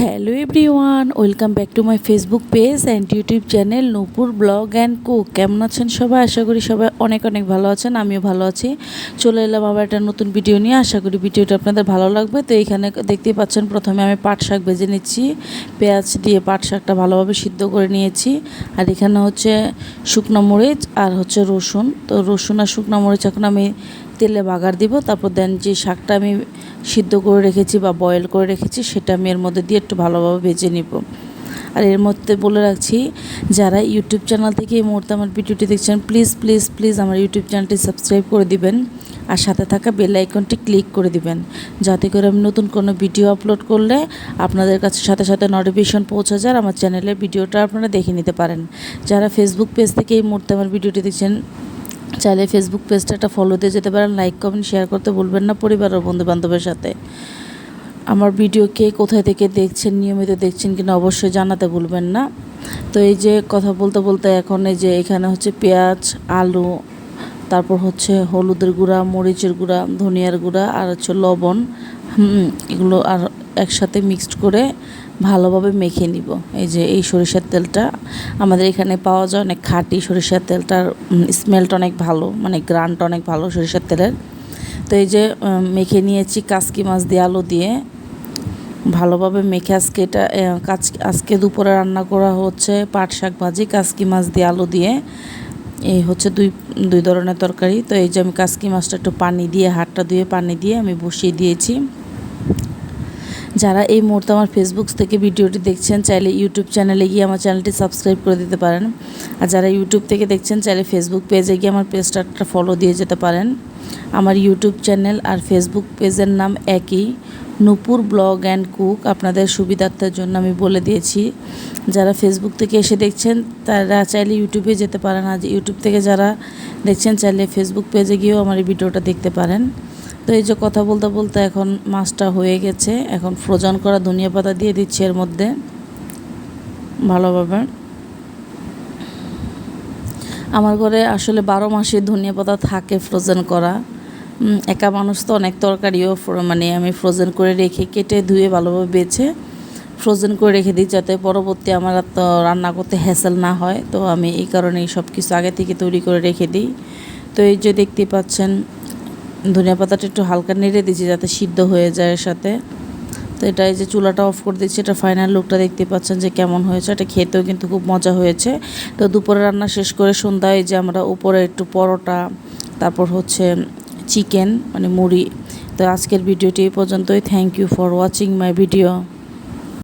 Hello everyone, welcome back to my Facebook page and YouTube channel Nupur blog and cook. কেমন আছেন সবাই? আশা করি সবাই অনেক অনেক ভালো আছেন, আমিও ভালো আছি। চলে এলাম আবার একটা নতুন ভিডিও নিয়ে। আশা করি ভিডিওটা আপনাদের ভালো লাগবে। তো এইখানে দেখতেই পাচ্ছেন, প্রথমে আমি পাট শাক ভেজে নিচ্ছি। পেঁয়াজ দিয়ে পাট শাকটা ভালোভাবে সিদ্ধ করে নিয়েছি। আর এখানে হচ্ছে শুকনো মরিচ আর হচ্ছে রসুন। তো রসুন আর শুকনো মরিচ এখন আমি তেলে বাগার দিব। তারপর দেন যে শাকটা আমি সিদ্ধ করে রেখেছি বা বয়েল করে রেখেছি সেটা আমি এর মধ্যে দিয়ে একটু ভালোভাবে ভেজে নিব। আর এর মধ্যে বলে রাখছি, যারা ইউটিউব চ্যানেল থেকে এই মুহূর্তে আমার ভিডিওটি দেখছেন, প্লিজ প্লিজ প্লিজ আমার ইউটিউব চ্যানেলটি সাবস্ক্রাইব করে দিবেন আর সাথে থাকা বেল আইকনটি ক্লিক করে দিবেন, যাতে করে আমি নতুন কোনো ভিডিও আপলোড করলে আপনাদের কাছে সাথে সাথে নোটিফিকেশন পৌঁছে যায়, আমার চ্যানেলের ভিডিওটা আপনারা দেখে নিতে পারেন। যারা ফেসবুক পেজ থেকে এই মুহূর্তে আমার ভিডিওটি দেখছেন, চাইলে ফেসবুক পেজটা একটা ফলো দিয়ে যেতে পারেন। লাইক কমেন্ট শেয়ার করতে ভুলবেন না পরিবার ও বন্ধু বান্ধবের সাথে। আমার ভিডিও কে কোথায় থেকে দেখছেন, নিয়মিত দেখছেন কিনা অবশ্যই জানাতে ভুলবেন না। তো এই যে কথা বলতে বলতে এখন এই যে এখানে হচ্ছে পেঁয়াজ, আলু, তারপর হচ্ছে হলুদের গুঁড়া, মরিচের গুঁড়া, ধনিয়ার গুঁড়া আর হচ্ছে লবণ, এগুলো আর একসাথে মিক্সড করে ভালোভাবে মেখে নিব। এই যে এই সরিষার তেলটা আমাদের এখানে পাওয়া যায়, অনেক খাঁটি সরিষার তেলটার স্মেলটা অনেক ভালো, মানে গ্রানটা অনেক ভালো সরিষার তেলের। তো এই যে মেখে নিয়েছি কাসকি মাছ দিয়ে, আলু দিয়ে ভালোভাবে মেখে আজকে দুপুরে রান্না করা হচ্ছে পাট শাক ভাজি কাসকি মাছ দিয়ে আলু দিয়ে। এই হচ্ছে দুই ধরনের তরকারি। তো এই যে আমি কাসকি মাছটা একটু পানি দিয়ে, হাতটা ধুয়ে পানি দিয়ে আমি বসিয়ে দিয়েছি। যারা এই মুহূর্তে আমার ফেসবুক থেকে ভিডিওটি দেখছেন, চাইলে ইউটিউব চ্যানেলে গিয়ে আমার চ্যানেলটি সাবস্ক্রাইব করে দিতে পারেন। আর যারা ইউটিউব থেকে দেখছেন, চাইলে ফেসবুক পেজে গিয়ে আমার পেজটা একটা ফলো দিয়ে যেতে পারেন। আমার ইউটিউব চ্যানেল আর ফেসবুক পেজের নাম একই, নূপুর ব্লগ অ্যান্ড কুক। আপনাদের সুবিধার্থের জন্য আমি বলে দিয়েছি। যারা ফেসবুক থেকে এসে দেখছেন তারা চাইলে ইউটিউবে যেতে পারেন, আর ইউটিউব থেকে যারা দেখছেন চাইলে ফেসবুক পেজে গিয়েও আমার এই ভিডিওটা দেখতে পারেন। তো এই যে কথা বলতে বলতে এখন মাছটা হয়ে গেছে। এখন ফ্রোজেন করা ধনিয়া পাতা দিয়ে দিচ্ছি এর মধ্যে ভালোভাবে। আমার ঘরে আসলে 12 মাসে ধনিয়া পাতা থাকে ফ্রোজেন করা। একা মানুষ তো অনেক তরকারিও মানে আমি ফ্রোজেন করে রেখে কেটে ধুয়ে ভালোভাবে বেছে ফ্রোজেন করে রেখে দিই, যাতে পরবর্তী আমার তো রান্না করতে হ্যাসেল না হয়। তো আমি এই কারণেই সব কিছু আগে থেকে তৈরি করে রেখে দিই। তো এই যে দেখতে পাচ্ছেন ধনিয়া পাতাটা একটু হালকা নেড়ে দিচ্ছি যাতে সিদ্ধ হয়ে যায় এর সাথে। তো এটা এই যে চুলাটা অফ করে দিচ্ছি। এটা ফাইনাল লুকটা দেখতে পাচ্ছেন যে কেমন হয়েছে। এটা খেতেও কিন্তু খুব মজা হয়েছে। তো দুপুরে রান্না শেষ করে সন্ধ্যায় যে আমরা উপরে একটু পরোটা, তারপর হচ্ছে চিকেন মানে মুড়ি। তো আজকের ভিডিওটি এই পর্যন্তই। Thank you for watching my video.